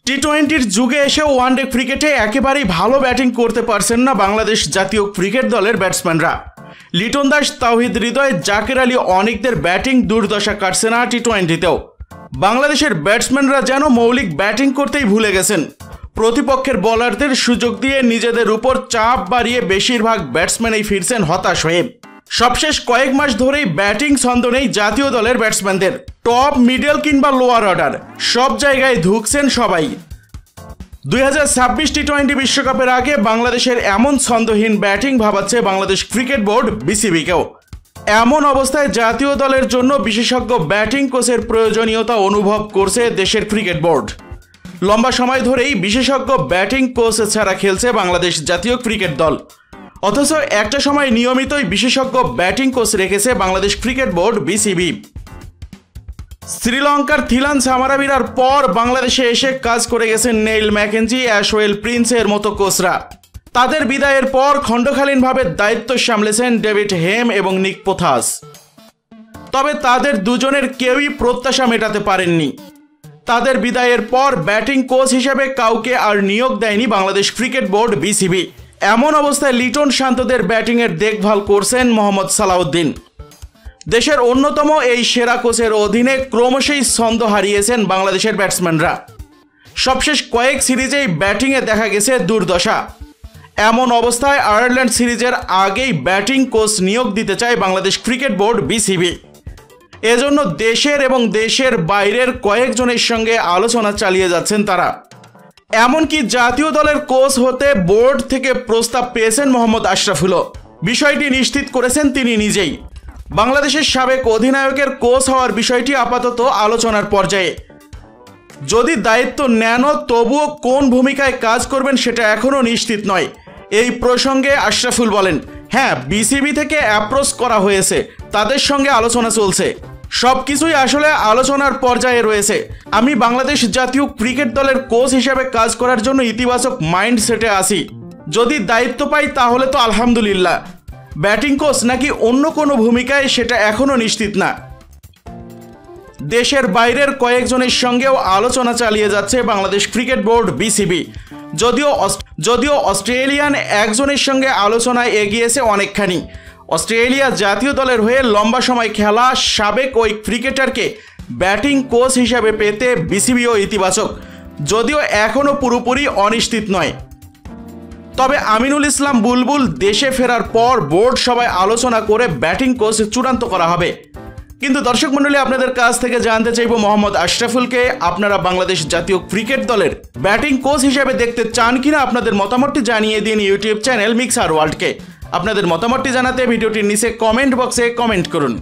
টি-20-র যুগে এসেও ওয়ানডে ক্রিকেটে একেবারেই ভালো ব্যাটিং করতে পারছেন না বাংলাদেশ জাতীয় ক্রিকেট দলের ব্যাটসম্যানরা। লিটন দাস, তাওহিদ হৃদয়, জাকের আলী অনেকদের ব্যাটিং দুর্দশা কাটছে না টি-20তেও। বাংলাদেশের ব্যাটসম্যানরা যেন মৌলিক ব্যাটিং করতেই ভুলে গেছেন। প্রতিপক্ষের বোলারদের সুযোগ দিয়ে নিজেদের উপর চাপ বাড়িয়ে বেশিরভাগ ব্যাটসম্যানই ফিরছেন হতাশ হয়ে। সবশেষ কয়েক মাস ধরেই ব্যাটিং ছন্দ নেই জাতীয় দলের ব্যাটসম্যানদের। টপ, মিডল কিংবা লোয়ার অর্ডার সব জায়গায় ধুঁকছেন সবাই। 2026 টি-20 বিশ্বকাপের আগে বাংলাদেশের এমন ছন্দহীন ব্যাটিং ভাবাচ্ছে বাংলাদেশ ক্রিকেট বোর্ড বিসিবিকেও। এমন অবস্থায় জাতীয় দলের জন্য বিশেষজ্ঞ ব্যাটিং কোচের প্রয়োজনীয়তা অনুভব করছে দেশের ক্রিকেট বোর্ড। লম্বা সময় ধরেই বিশেষজ্ঞ ব্যাটিং কোচ ছাড়া খেলছে বাংলাদেশ জাতীয় ক্রিকেট দল, অথচ একটা সময় নিয়মিতই বিশেষজ্ঞ ব্যাটিং কোচ রেখেছে বাংলাদেশ ক্রিকেট বোর্ড বিসিবি। শ্রীলঙ্কার থিলান সামারাবীরার পর বাংলাদেশে এসে কাজ করে গেছেন নেইল ম্যাকেঞ্জি, অ্যাশওয়েল প্রিন্সের মতো কোচরা। তাদের বিদায়ের পর খণ্ডকালীনভাবে দায়িত্ব সামলেছেন ডেভিড হেম এবং নিক পোথাস। তবে তাদের দুজনের কেউই প্রত্যাশা মেটাতে পারেননি। তাদের বিদায়ের পর ব্যাটিং কোচ হিসেবে কাউকে আর নিয়োগ দেয়নি বাংলাদেশ ক্রিকেট বোর্ড বিসিবি। এমন অবস্থায় লিটন শান্তদের ব্যাটিংয়ের দেখভাল করছেন মোহাম্মদ সালাউদ্দিন। দেশের অন্যতম এই সেরা কোচের অধীনে ক্রমশই ছন্দ হারিয়েছেন বাংলাদেশের ব্যাটসম্যানরা। সবশেষ কয়েক সিরিজেই ব্যাটিংয়ে দেখা গেছে দুর্দশা। এমন অবস্থায় আয়ারল্যান্ড সিরিজের আগেই ব্যাটিং কোচ নিয়োগ দিতে চায় বাংলাদেশ ক্রিকেট বোর্ড বিসিবি। এজন্য দেশের এবং দেশের বাইরের কয়েকজনের সঙ্গে আলোচনা চালিয়ে যাচ্ছেন তারা। এমনকি জাতীয় দলের কোচ হতে বোর্ড থেকে প্রস্তাব পেয়েছেন মোহাম্মদ আশরাফুলও। বিষয়টি নিশ্চিত করেছেন তিনি নিজেই। বাংলাদেশের সাবেক অধিনায়কের কোচ হওয়ার বিষয়টি আপাতত আলোচনার পর্যায়ে। যদি দায়িত্ব নেনও তবুও কোন ভূমিকায় কাজ করবেন সেটা এখনও নিশ্চিত নয়। এই প্রসঙ্গে আশরাফুল বলেন, হ্যাঁ, বিসিবি থেকে অ্যাপ্রোচ করা হয়েছে, তাদের সঙ্গে আলোচনা চলছে। সব কিছুই আসলে আলোচনার পর্যায়ে রয়েছে। আমি বাংলাদেশ জাতীয় ক্রিকেট দলের কোচ হিসেবে কাজ করার জন্য ইতিবাচক মাইন্ডসেটে আছি। যদি দায়িত্ব পাই তাহলে তো আলহামদুলিল্লাহ। ব্যাটিং কোচ নাকি অন্য কোনো ভূমিকায় সেটা এখনও নিশ্চিত না। দেশের বাইরের কয়েকজনের সঙ্গেও আলোচনা চালিয়ে যাচ্ছে বাংলাদেশ ক্রিকেট বোর্ড বিসিবি। যদিও অস্ট্রেলিয়ান একজনের সঙ্গে আলোচনায় এগিয়েছে অনেকখানি। অস্ট্রেলিয়া জাতীয় দলের হয়ে লম্বা সময় খেলা সাবেক ওই ক্রিকেটারকে ব্যাটিং কোচ হিসাবে পেতে বিসিবিও ইতিবাচক, যদিও এখনও পুরোপুরি অনিশ্চিত নয়। তবে আমিনুল ইসলাম বুলবুল দেশে ফেরার পর বোর্ড সভায় আলোচনা করে ব্যাটিং কোচ চূড়ান্ত করা হবে। কিন্তু দর্শক মণ্ডলী, আপনাদের কাছ থেকে জানতে চাইব, মোহাম্মদ আশরাফুলকে আপনারা বাংলাদেশ জাতীয় ক্রিকেট দলের ব্যাটিং কোচ হিসেবে দেখতে চান কিনা আপনাদের মতামতটি জানিয়ে দিন ইউটিউব চ্যানেল মিক্সার ওয়ার্ল্ডকে। আপনাদের মতামতটি জানাতে ভিডিওটির নিচে কমেন্ট বক্সে কমেন্ট করুন।